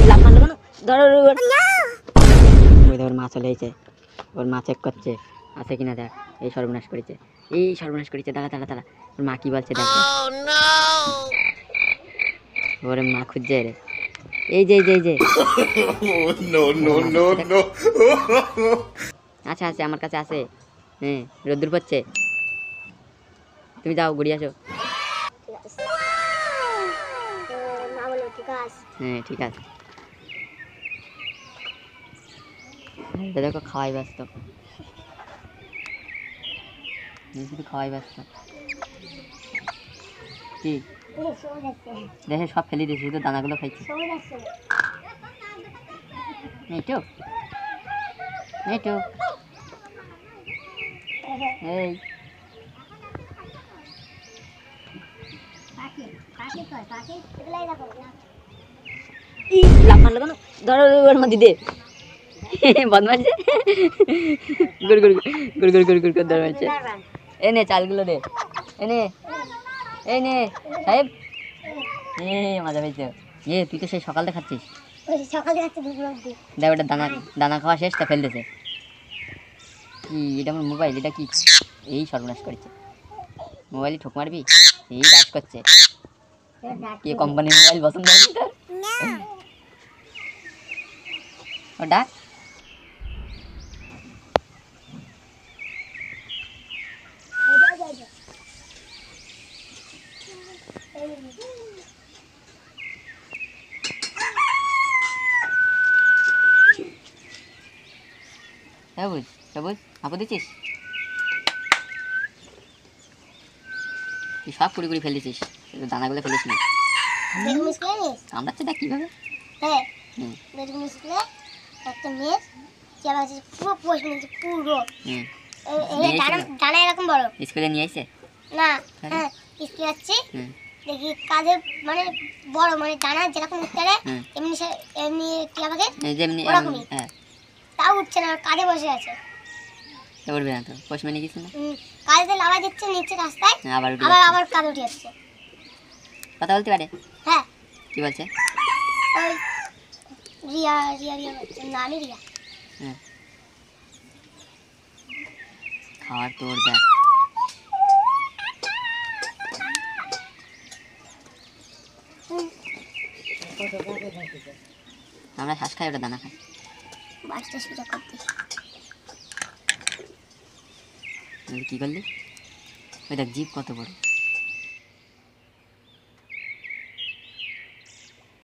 লাভ মারলো কেন? ধরো ওই ধর মা চলে এসেছে, ওর মা চেক করছে আছে কিনা দেখ। এই সর্বনাশ করেছে, এই সর্বনাশ করেছে। দাঁড়া দাঁড়া দাঁড়া, ওর মা কি বলছে দেখ। ওর মা খুঁজছে রে, এই যে এই যে এই যে আচ্ছা আছে আমার কাছে আছে। হ্যাঁ রোদ্দুর পড়ছে, তুমি যাও ঘুরিয়ে আসো। হ্যাঁ ঠিক আছে। দেখো খাওয়াই ব্যস্ত, শুধু খাওয়াই ব্যস্ত। কি দেখে সব ফেলে দিয়েছি, শুধু দানাগুলো খাইছি। এইটু এইটু এই লাভ মারলো কেন? ধরো ওর মধ্যে দে বদমাইছে, গুড় গুড় গুড় গুড় গুড় গুড় করে ধরে মারছে। এনে চালগুলো দে, এনে এই নে সাহেব। মজা পেয়েছে। তুই তো সেই সকাল দেখাচ্ছিস। দেখ ওটা দানা দানা খাওয়া শেষ তা ফেল দিয়েছে। কি এটা আমার মোবাইল, এটা কি এই সর্বনাশ করেছে। মোবাইলে ঠোক মারবি, এই কাজ করছে। কি কোম্পানির মোবাইল পছন্দ হয়েছে তোর? ও ডাক সবুজ সবুজ আপু দিচ্ছিস, তুই সব কুড়ি কুড়ি ফেল দিচ্ছিস, দানাগুলো ফেলিস না। আমরা তো দেখ কিভাবে স্কুলে নিয়ে আসছে না। হ্যাঁ স্কুলে যাচ্ছি দেখি কাজে মানে বড় মানে দানা যেরকম উঠতে এমনি এমনি আমাকে ওরকমই তাও উঠছে না, কাজে বসে আছে। উঠবে না তো পশমে নিয়ে গেছি না, কাজে লাভা দিচ্ছে নিচে রাস্তায়, আবার আবার কাজ উঠে যাচ্ছে। কথা বলতে পারে? হ্যাঁ। কি বলছে? ওই রিয়া রিয়া রিয়া বলছে, নামই রিয়া। হ্যাঁ খাওয়ার তোর দেখ। আমরা শ্বাস খাই, ওটা দানা খাই। বাসটা সোজা করতে কি করলি? ওই দেখ জিভ কত বড়।